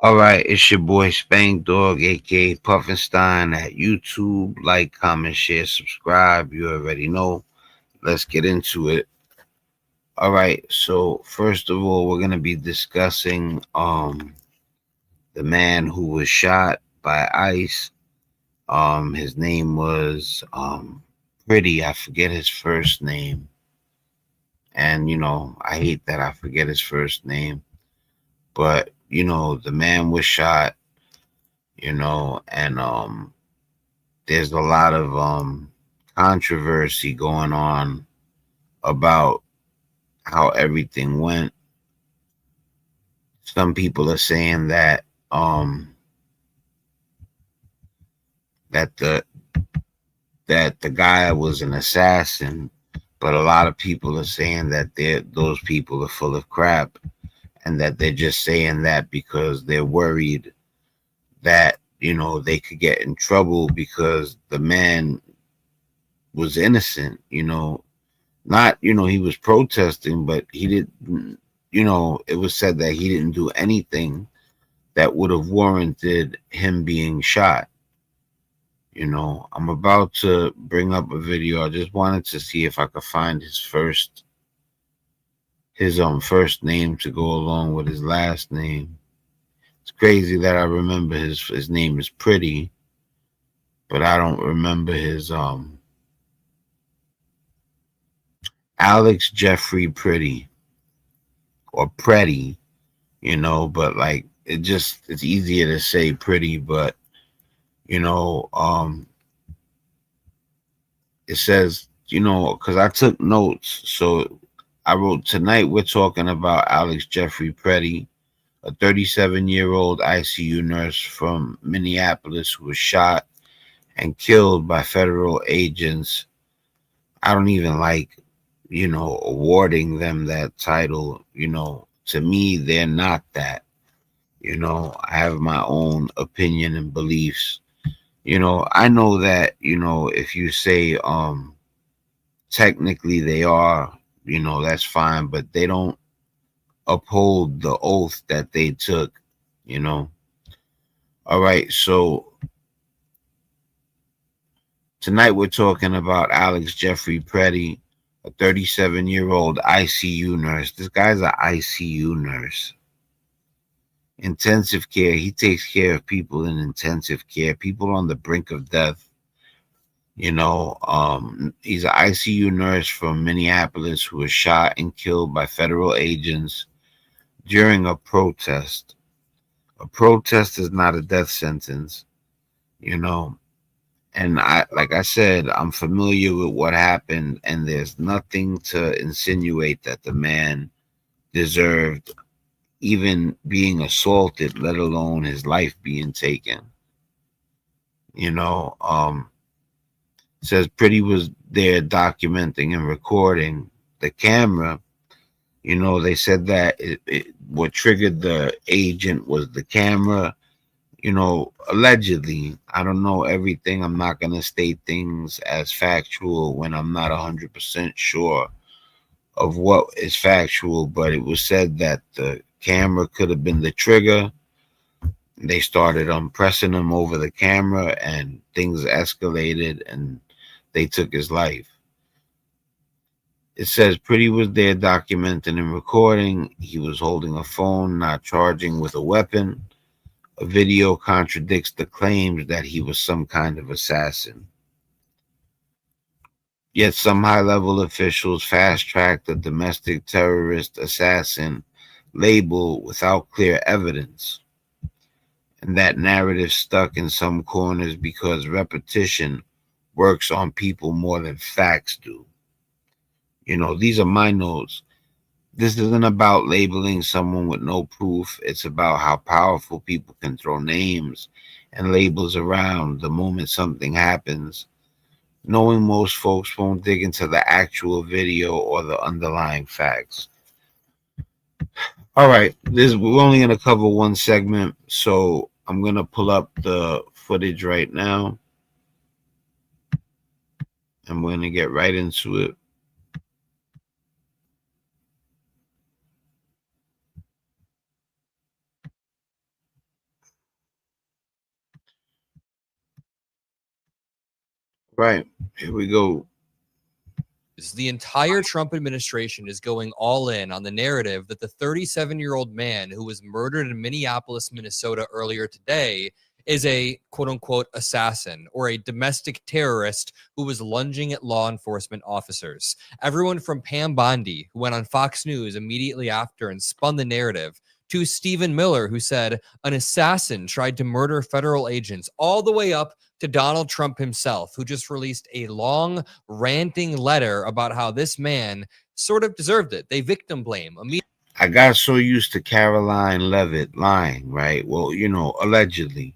All right, it's your boy Spank Dog, aka Puffinstein at YouTube. Like, comment, share, subscribe. You already know. Let's get into it. All right, so first of all, we're gonna be discussing the man who was shot by ICE. His name was Pretty. I forget his first name, and I hate that I forget his first name. But the man was shot. And there's a lot of controversy going on about how everything went. Some people are saying that the guy was an assassin, but a lot of people are saying that those people are full of crap, and that they're just saying that because they're worried that they could get in trouble because the man was innocent. Not, he was protesting, but he didn't, it was said that he didn't do anything that would have warranted him being shot. I'm about to bring up a video. I just wanted to see if I could find his first name to go along with his last name. It's crazy that I remember his name is Pretty, but I don't remember his Alex Jeffrey Pretty or Pretty, but like it's easier to say Pretty, but you know, um, it says, because I took notes. So I wrote, tonight we're talking about Alex Jeffrey Pretty, a 37-year-old ICU nurse from Minneapolis who was shot and killed by federal agents. I don't even like, awarding them that title. To me, they're not that. I have my own opinion and beliefs. I know that, if you say technically they are, that's fine, but they don't uphold the oath that they took, you know. All right, so tonight we're talking about Alex Jeffrey Pretty, a 37-year-old ICU nurse. This guy's an ICU nurse. Intensive care. He takes care of people in intensive care, people on the brink of death. He's an ICU nurse from Minneapolis who was shot and killed by federal agents during a protest. A protest is not a death sentence, you know. And like I said, I'm familiar with what happened, and there's nothing to insinuate that the man deserved even being assaulted, let alone his life being taken. You know, says Pretty was there documenting and recording the camera. They said that what triggered the agent was the camera. Allegedly. I don't know everything. I'm not going to state things as factual when I'm not 100% sure of what is factual, but it was said that the camera could have been the trigger. They started pressing him over the camera, and things escalated, and they took his life. It says Pretty was there documenting and recording. He was holding a phone, not charging with a weapon. A video contradicts the claims that he was some kind of assassin. Yet some high level officials fast tracked the domestic terrorist assassin label without clear evidence. And that narrative stuck in some corners because repetition works on people more than facts do. These are my notes. This isn't about labeling someone with no proof. It's about how powerful people can throw names and labels around the moment something happens, knowing most folks won't dig into the actual video or the underlying facts. All right, we're only going to cover one segment, so I'm going to pull up the footage right now, and we're going to get right into it. Right. Here we go. The entire Trump administration is going all in on the narrative that the 37-year-old man who was murdered in Minneapolis, Minnesota earlier today is a quote-unquote assassin or a domestic terrorist who was lunging at law enforcement officers. Everyone from Pam Bondi, who went on Fox News immediately after and spun the narrative, to Stephen Miller, who said an assassin tried to murder federal agents, all the way up to Donald Trump himself, who just released a long ranting letter about how this man sort of deserved it. They victim blame. I got so used to Caroline Levitt lying, right? Well, allegedly,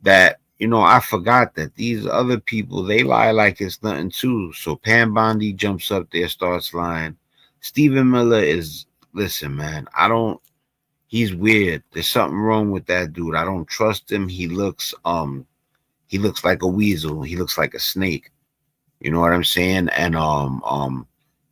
that, I forgot that these other people, they lie like it's nothing too. So Pam Bondi jumps up there, starts lying. Stephen Miller is, listen, man, he's weird. There's something wrong with that dude. I don't trust him. He looks like a weasel. He looks like a snake. You know what I'm saying? And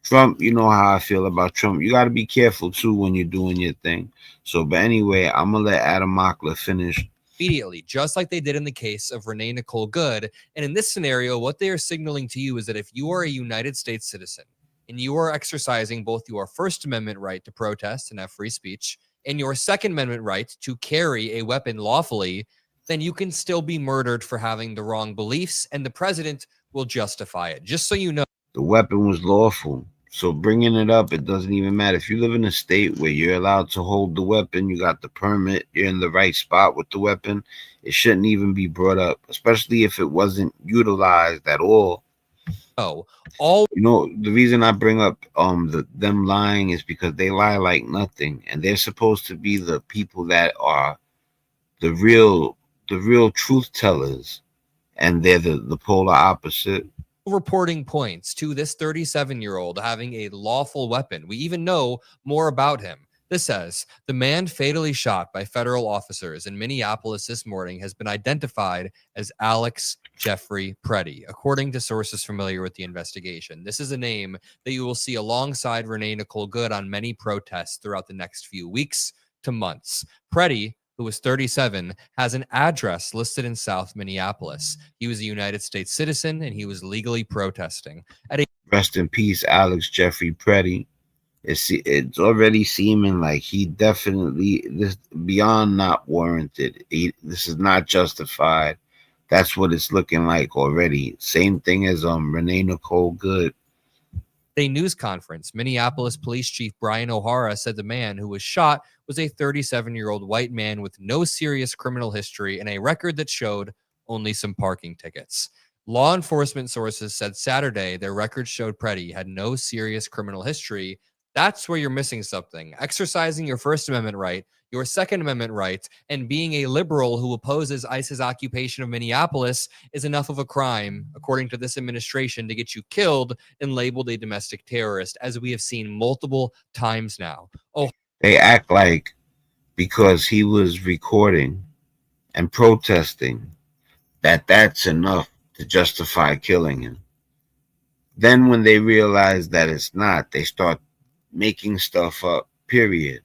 Trump, you know how I feel about Trump. You got to be careful too when you're doing your thing. So, but anyway, I'm gonna let Adam Mockler finish. Immediately, just like they did in the case of Renee Nicole Good. And in this scenario, what they are signaling to you is that if you are a United States citizen and you are exercising both your First Amendment right to protest and have free speech and your Second Amendment right to carry a weapon lawfully, then you can still be murdered for having the wrong beliefs, and the president will justify it. Just so you know, the weapon was lawful. So bringing it up, it doesn't even matter. If you live in a state where you're allowed to hold the weapon, you got the permit, you're in the right spot with the weapon, it shouldn't even be brought up, especially if it wasn't utilized at all. all The reason I bring up them lying is because they lie like nothing, and they're supposed to be the people that are the real truth tellers, and they're the polar opposite. reporting points to this 37-year-old having a lawful weapon. We even know more about him. This says the man fatally shot by federal officers in Minneapolis this morning has been identified as Alex Jeffrey Preddy, according to sources familiar with the investigation. This is a name that you will see alongside Renee Nicole Good on many protests throughout the next few weeks to months. Preddy, who was 37, has an address listed in South Minneapolis. He was a United States citizen and he was legally protesting at a Rest in peace, Alex Jeffrey Preddy. It's already seeming like he definitely, this beyond not warranted. This is not justified. That's what it's looking like already. Same thing as Renee Nicole Good. a news conference. Minneapolis Police Chief Brian O'Hara said the man who was shot was a 37-year-old white man with no serious criminal history and a record that showed only some parking tickets. Law enforcement sources said Saturday their records showed Preddy had no serious criminal history. That's where you're missing something. Exercising your First Amendment right, your Second Amendment right, and being a liberal who opposes ICE's occupation of Minneapolis is enough of a crime, according to this administration, to get you killed and labeled a domestic terrorist, as we have seen multiple times now. Oh, They act like because he was recording and protesting that's enough to justify killing him. Then when they realize that it's not, they start making stuff up, period.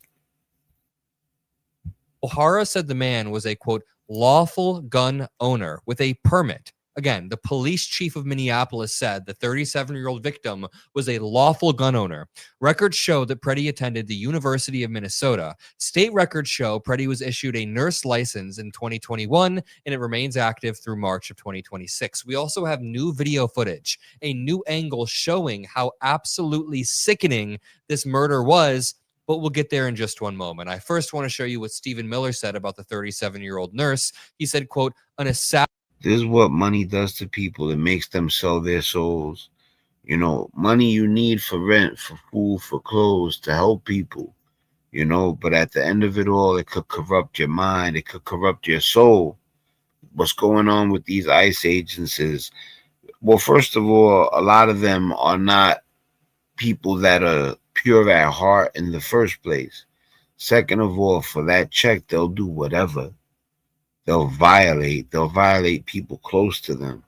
O'Hara said the man was a, quote, lawful gun owner with a permit. Again, the police chief of Minneapolis said the 37-year-old victim was a lawful gun owner. Records show that Preddy attended the University of Minnesota. State records show Preddy was issued a nurse license in 2021, and it remains active through March of 2026. We also have new video footage, a new angle showing how absolutely sickening this murder was, but we'll get there in just one moment. I first want to show you what Stephen Miller said about the 37-year-old nurse. He said, quote, an assassin. This is what money does to people. It makes them sell their souls. Money you need for rent, for food, for clothes, to help people. But at the end of it all, it could corrupt your mind. It could corrupt your soul. What's going on with these ICE agents is, well, first of all, a lot of them are not people that are pure at heart in the first place. Second of all, for that check, they'll do whatever. They'll violate people close to them.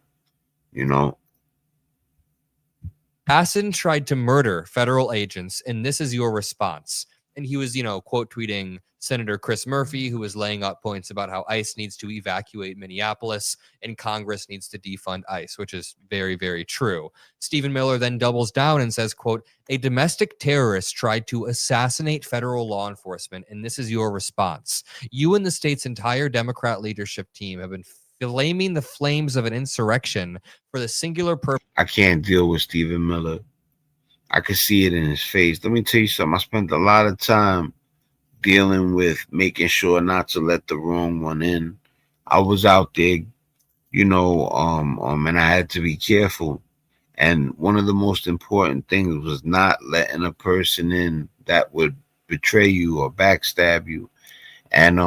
Assassin tried to murder federal agents, and this is your response. And he was, quote tweeting Senator Chris Murphy, who was laying out points about how ICE needs to evacuate Minneapolis and Congress needs to defund ICE, which is very, very true. Stephen Miller then doubles down and says, quote, a domestic terrorist tried to assassinate federal law enforcement, and this is your response. You and the state's entire Democrat leadership team have been flaming the flames of an insurrection for the singular purpose. I can't deal with Stephen Miller. I could see it in his face. Let me tell you something. I spent a lot of time dealing with making sure not to let the wrong one in. I was out there, and I had to be careful. And one of the most important things was not letting a person in that would betray you or backstab you. And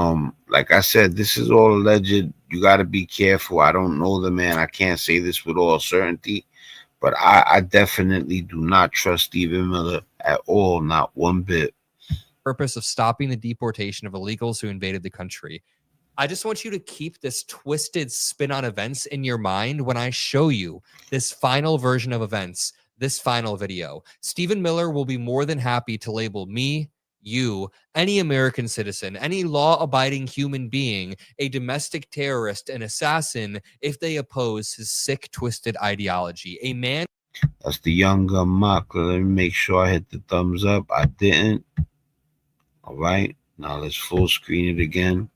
like I said, this is all alleged. You got to be careful. I don't know the man. I can't say this with all certainty, but I definitely do not trust Stephen Miller at all, not one bit. Purpose of stopping the deportation of illegals who invaded the country. I just want you to keep this twisted spin on events in your mind when I show you this final version of events, this final video. Stephen Miller will be more than happy to label me, you, any American citizen, any law-abiding human being, a domestic terrorist, an assassin, if they oppose his sick, twisted ideology. A man. That's the young gun mock. Let me make sure I hit the thumbs up. I didn't. All right, now let's full screen it again.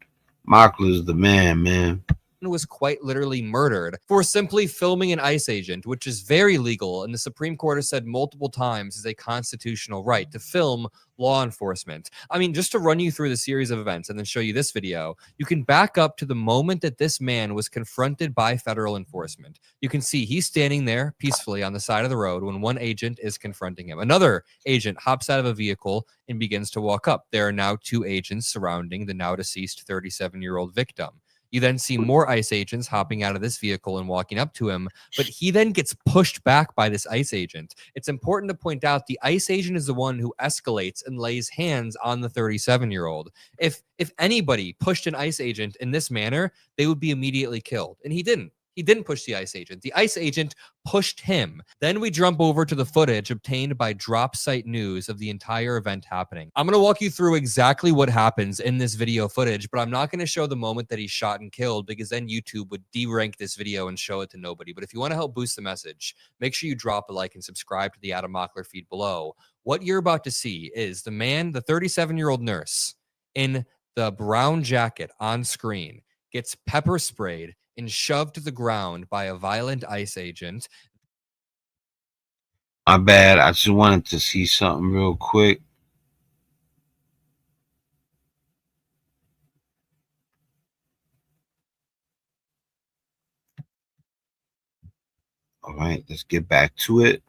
Mockler's the man. Was quite literally murdered for simply filming an ICE agent, which is very legal, and the Supreme Court has said multiple times is a constitutional right to film law enforcement. I mean, just to run you through the series of events and then show you this video, you can back up to the moment that this man was confronted by federal enforcement. You can see he's standing there peacefully on the side of the road when one agent is confronting him. Another agent hops out of a vehicle and begins to walk up. There are now two agents surrounding the now deceased 37-year-old victim. You then see more ICE agents hopping out of this vehicle and walking up to him, but he then gets pushed back by this ICE agent. It's important to point out the ICE agent is the one who escalates and lays hands on the 37-year-old. If anybody pushed an ICE agent in this manner, they would be immediately killed, and he didn't. He didn't push the ICE agent. The ICE agent pushed him. Then we jump over to the footage obtained by Drop Site News of the entire event happening. I'm going to walk you through exactly what happens in this video footage, but I'm not going to show the moment that he's shot and killed because then YouTube would derank this video and show it to nobody. But if you want to help boost the message, make sure you drop a like and subscribe to the Adam Mockler feed below. What you're about to see is the man, the 37-year-old nurse in the brown jacket on screen, gets pepper sprayed and shoved to the ground by a violent ICE agent. My bad. I just wanted to see something real quick. All right, let's get back to it.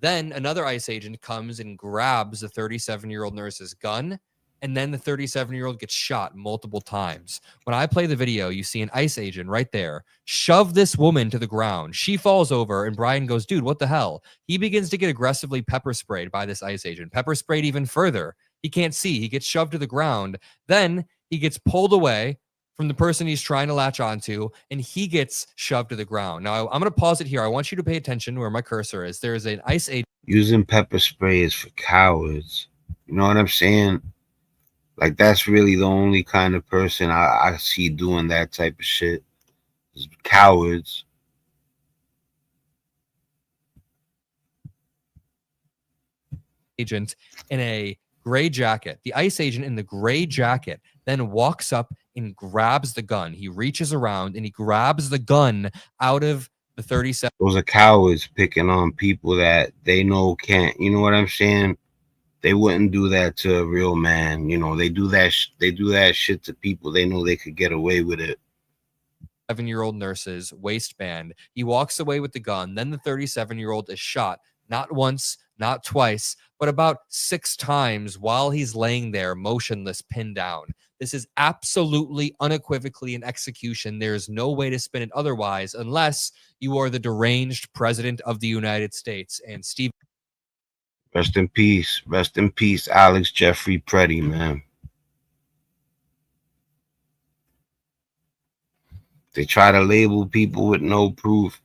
Then another ICE agent comes and grabs the 37-year-old nurse's gun, and then the 37-year-old gets shot multiple times. When I play the video, you see an ICE agent right there shove this woman to the ground. She falls over, and Brian goes, dude, what the hell? He begins to get aggressively pepper sprayed by this ICE agent. Pepper sprayed even further. He can't see. He gets shoved to the ground. Then he gets pulled away from the person he's trying to latch onto, and he gets shoved to the ground. Now, I'm going to pause it here. I want you to pay attention where my cursor is. There is an ICE agent. Using pepper spray is for cowards. You know what I'm saying? Like, that's really the only kind of person I see doing that type of shit. Is cowards. Agent in a gray jacket. The ICE agent in the gray jacket then walks up and grabs the gun. He reaches around and he grabs the gun out of the 37. Those are cowards picking on people that they know can't. You know what I'm saying? They wouldn't do that to a real man. You know, they do that shit to people they know they could get away with it. 7-year-old nurse's waistband. He walks away with the gun. Then the 37-year-old is shot, not once, not twice, but about 6 times while he's laying there motionless, pinned down. This is absolutely unequivocally an execution. There's no way to spin it otherwise unless you are the deranged president of the United States. And Steve. Rest in peace. Rest in peace, Alex Jeffrey Preddy, man. They try to label people with no proof.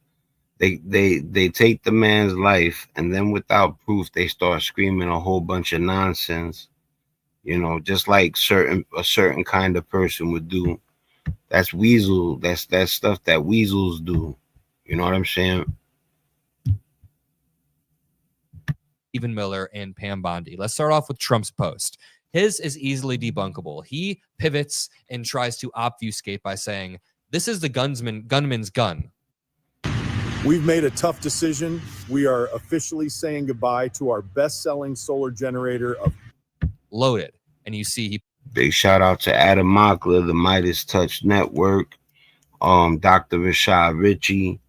They take the man's life, and then without proof, they start screaming a whole bunch of nonsense. you know, just like a certain kind of person would do. That's weasel. That's stuff that weasels do. You know what I'm saying? Stephen Miller and Pam Bondi. Let's start off with Trump's post. His is easily debunkable. He pivots and tries to obfuscate by saying, "This is the gunman's gun." We've made a tough decision. We are officially saying goodbye to our best-selling solar generator of Loaded. And you see Big shout out to Adam Mockler, the Midas Touch Network, Dr. Rashad Ritchie,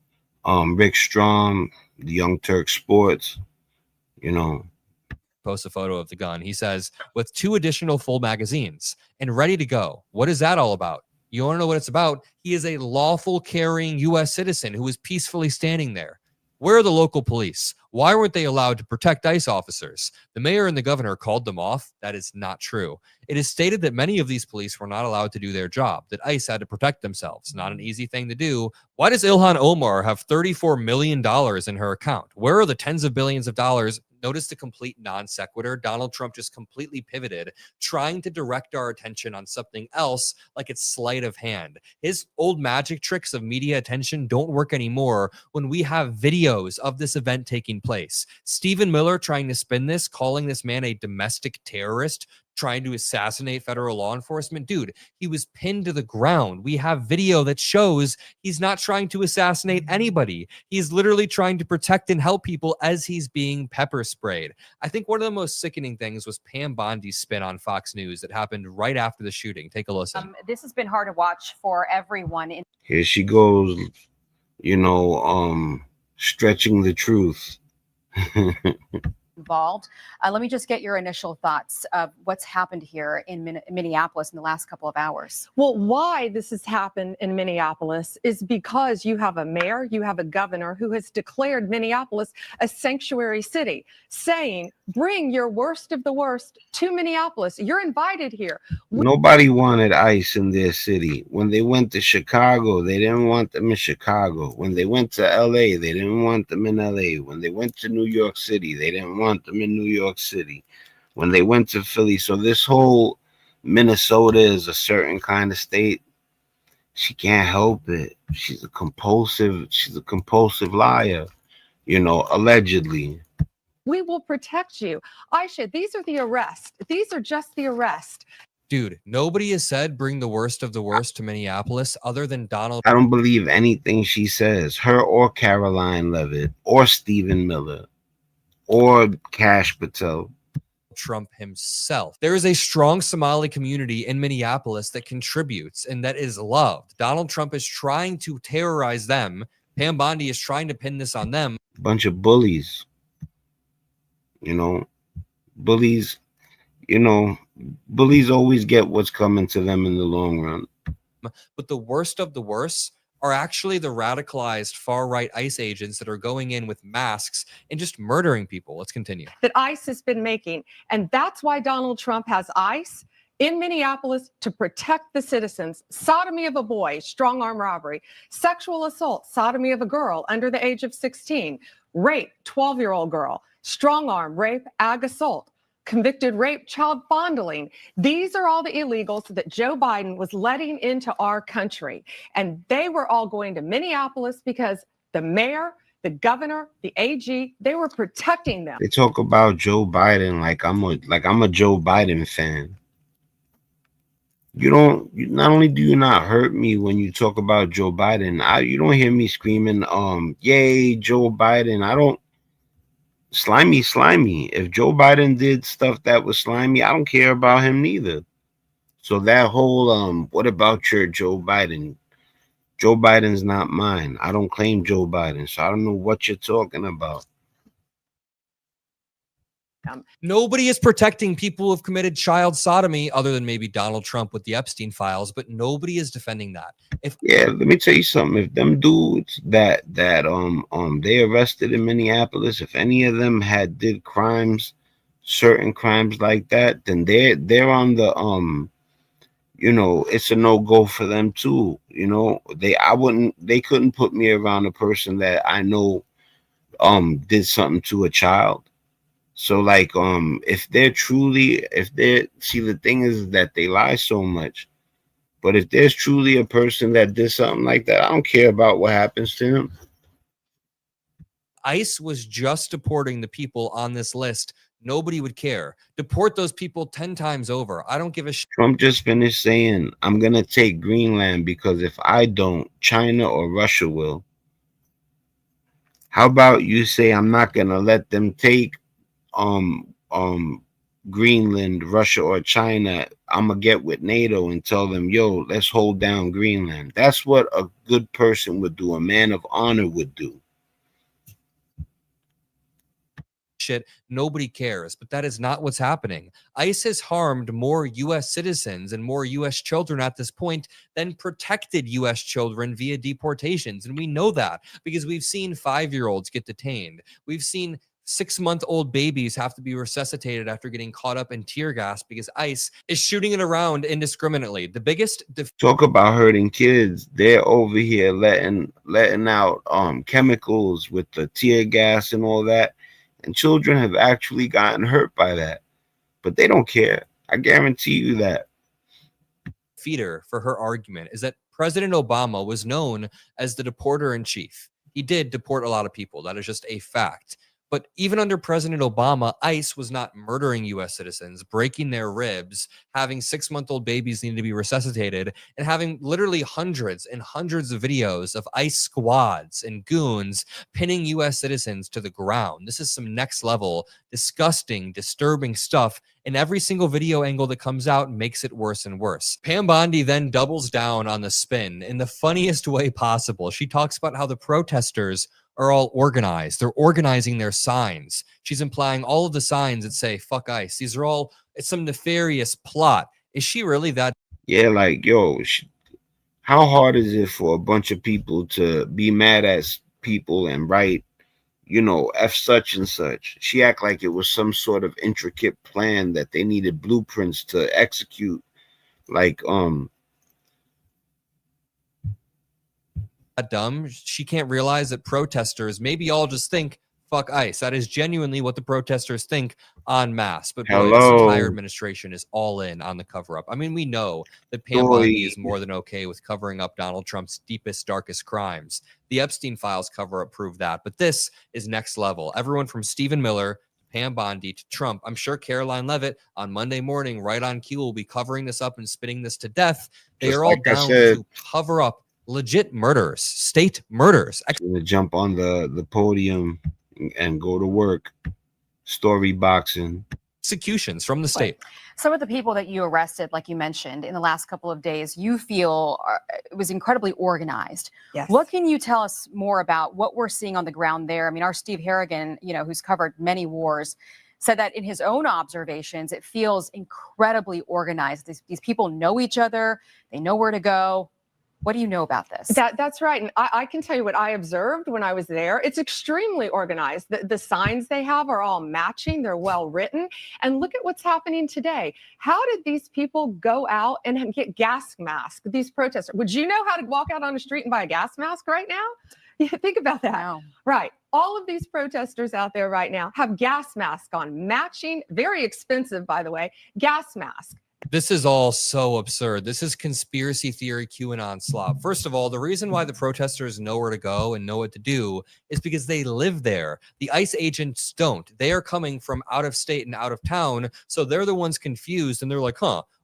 Rick Strom, the Young Turk Sports, you know. posts a photo of the gun. He says, with 2 additional full magazines and ready to go. What is that all about? You want to know what it's about? He is a lawful carrying U.S. citizen who is peacefully standing there. Where are the local police? Why weren't they allowed to protect ICE officers? The mayor and the governor called them off. That is not true. It is stated that many of these police were not allowed to do their job, that ICE had to protect themselves. Not an easy thing to do. Why does Ilhan Omar have $34 million in her account? Where are the tens of billions of dollars? Notice the complete non sequitur. Donald Trump just completely pivoted, trying to direct our attention on something else like it's sleight of hand. His old magic tricks of media attention don't work anymore when we have videos of this event taking place. Stephen Miller trying to spin this, calling this man a domestic terrorist, trying to assassinate federal law enforcement. Dude, he was pinned to the ground. We have video that shows he's not trying to assassinate anybody. He's literally trying to protect and help people as he's being pepper sprayed. I think one of the most sickening things was Pam Bondi's spin on Fox News that happened right after the shooting. Take a listen. This has been hard to watch for everyone. Here she goes, you know, stretching the truth. Involved. Let me just get your initial thoughts of what's happened here in Minneapolis in the last couple of hours. Well, why this has happened in Minneapolis is because you have a mayor, you have a governor who has declared Minneapolis a sanctuary city, saying, bring your worst of the worst to Minneapolis. You're invited here. Nobody wanted ICE in their city. When they went to Chicago, they didn't want them in Chicago. When they went to LA, they didn't want them in LA. When they went to New York City, they didn't want them in New York City. When they went to Philly. So this whole Minnesota is a certain kind of state. She can't help it. She's a compulsive liar, you know, allegedly. We will protect you. Aisha, these are the arrests. These are just the arrest. Dude, nobody has said bring the worst of the worst to Minneapolis other than Donald. I don't believe anything she says, her or Caroline Levitt or Stephen Miller or Kash Patel. Trump himself. There is a strong Somali community in Minneapolis that contributes and that is loved. Donald Trump is trying to terrorize them. Pam Bondi is trying to pin this on them. Bunch of bullies. You know, bullies, you know, bullies always get what's coming to them in the long run. But the worst of the worst are actually the radicalized far-right ICE agents that are going in with masks and just murdering people. Let's continue. That ICE has been making. And that's why Donald Trump has ICE in Minneapolis to protect the citizens. Sodomy of a boy, strong arm robbery, sexual assault, sodomy of a girl under the age of 16, rape, 12-year-old girl, strong arm, rape, ag assault, convicted rape, child fondling. These are all the illegals that Joe Biden was letting into our country. And they were all going to Minneapolis because the mayor, the governor, the AG, they were protecting them. They talk about Joe Biden like I'm a Joe Biden fan. Not only do you not hurt me when you talk about Joe Biden, you don't hear me screaming, yay, Joe Biden. I don't. Slimy. If Joe Biden did stuff that was slimy, I don't care about him neither. So that whole what about your Joe Biden? Joe Biden's not mine. I don't claim Joe Biden, so I don't know what you're talking about. Nobody is protecting people who have committed child sodomy other than maybe Donald Trump with the Epstein files, but nobody is defending that. Let me tell you something. If them dudes that they arrested in Minneapolis, if any of them did crimes, certain crimes like that, then they're on the you know, it's a no-go for them too. You know, they couldn't put me around a person that I know did something to a child. So like if they're see, the thing is that they lie so much. But if there's truly a person that did something like that, I don't care about what happens to him. ICE was just deporting the people on this list. Nobody would care. Deport those people 10 times over. I don't give a shit. Trump just finished saying, I'm going to take Greenland because if I don't, China or Russia will. How about you say, I'm not going to let them take Greenland, Russia, or China. I'm going to get with NATO and tell them, yo, let's hold down Greenland. That's what a good person would do. A man of honor would do. Shit, nobody cares, but that is not what's happening. ICE has harmed more U.S. citizens and more U.S. children at this point than protected U.S. children via deportations. And we know that because we've seen 5-year-olds get detained. We've seen 6-month-old babies have to be resuscitated after getting caught up in tear gas because ICE is shooting it around indiscriminately. The biggest talk about hurting kids. They're over here letting out chemicals with the tear gas and all that. And children have actually gotten hurt by that, but they don't care. I guarantee you that. Feeder for her argument is that President Obama was known as the deporter in chief. He did deport a lot of people. That is just a fact. But even under President Obama, ICE was not murdering U.S. citizens, breaking their ribs, having 6-month-old babies need to be resuscitated, and having literally hundreds and hundreds of videos of ICE squads and goons pinning U.S. citizens to the ground. This is some next level, disgusting, disturbing stuff. And every single video angle that comes out makes it worse and worse. Pam Bondi then doubles down on the spin in the funniest way possible. She talks about how the protesters are all organized. They're organizing their signs. She's implying all of the signs that say, fuck ICE. These are all, it's some nefarious plot. Is she really that? Yeah, like, yo, how hard is it for a bunch of people to be mad at people and write, you know, F such and such? She act like it was some sort of intricate plan that they needed blueprints to execute. Like, dumb. She can't realize that protesters maybe all just think fuck ICE. That is genuinely what the protesters think en masse. But boy, this entire administration is all in on the cover up. I mean, we know that Pam Bondi is more than okay with covering up Donald Trump's deepest, darkest crimes. The Epstein files cover up proved that. But this is next level. Everyone from Stephen Miller, Pam Bondi to Trump. I'm sure Caroline Leavitt on Monday morning, right on cue, will be covering this up and spitting this to death. They are all down to cover up legit murders, state murders. To jump on the podium and go to work, story boxing. Executions from the state. Some of the people that you arrested, like you mentioned, in the last couple of days, you feel it was incredibly organized. Yes. What can you tell us more about what we're seeing on the ground there? I mean, our Steve Harrigan, you know, who's covered many wars, said that in his own observations, it feels incredibly organized. These people know each other. They know where to go. What do you know about this? That's right. And I can tell you what I observed when I was there. It's extremely organized. The signs they have are all matching. They're well written. And look at what's happening today. How did these people go out and get gas masks, these protesters? Would you know how to walk out on the street and buy a gas mask right now? Yeah, think about that. Wow. Right. All of these protesters out there right now have gas masks on, matching, very expensive, by the way, gas masks. This is all so absurd. This is conspiracy theory QAnon slop. First of all, the reason why the protesters know where to go and know what to do is because they live there. The ICE agents don't. They are coming from out of state and out of town, so they're the ones confused, and they're like,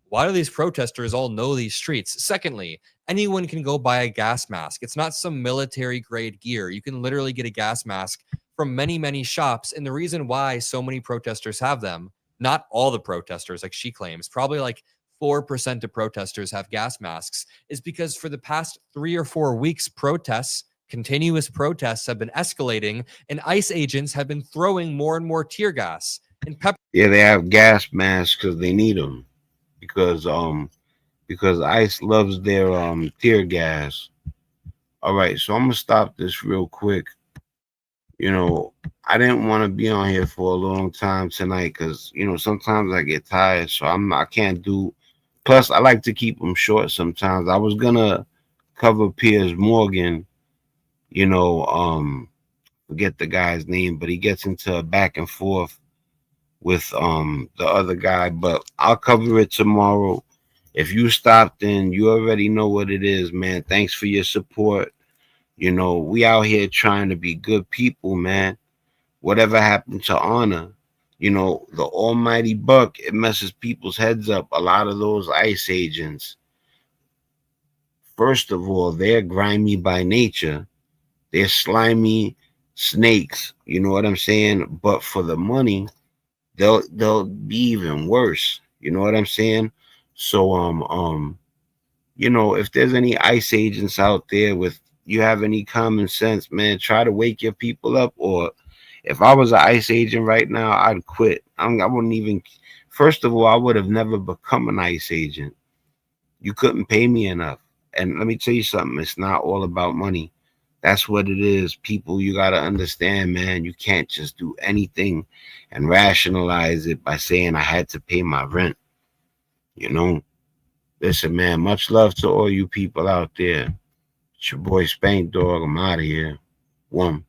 why do these protesters all know these streets? Secondly, anyone can go buy a gas mask. It's not some military grade gear. You can literally get a gas mask from many, many shops, and the reason why so many protesters have them, not all the protesters, like she claims, probably like 4% of protesters have gas masks, is because for the past 3 or 4 weeks, continuous protests have been escalating, and ICE agents have been throwing more and more tear gas and pepper. Yeah, they have gas masks because they need them, because ICE loves their tear gas. All right, so I'm gonna stop this real quick. You know, I didn't want to be on here for a long time tonight because, you know, sometimes I get tired, so I can't do. Plus, I like to keep them short sometimes. I was gonna cover Piers Morgan, you know, forget the guy's name, but he gets into a back and forth with the other guy, but I'll cover it tomorrow. If you stopped in, you already know what it is, man. Thanks for your support. You know, we out here trying to be good people, man. Whatever happened to honor? You know, the almighty buck, it messes people's heads up. A lot of those ICE agents, first of all, they're grimy by nature. They're slimy snakes. You know what I'm saying? But for the money, they'll be even worse. You know what I'm saying? So you know, if there's any ICE agents out there with you have any common sense, man, try to wake your people up. Or if I was an ICE agent right now, I'd quit. I wouldn't even. First of all, I would have never become an ICE agent. You couldn't pay me enough. And let me tell you something. It's not all about money. That's what it is. People, you got to understand, man. You can't just do anything and rationalize it by saying I had to pay my rent. You know, listen, man, much love to all you people out there. It's your boy Spank Dog. I'm out of here. One.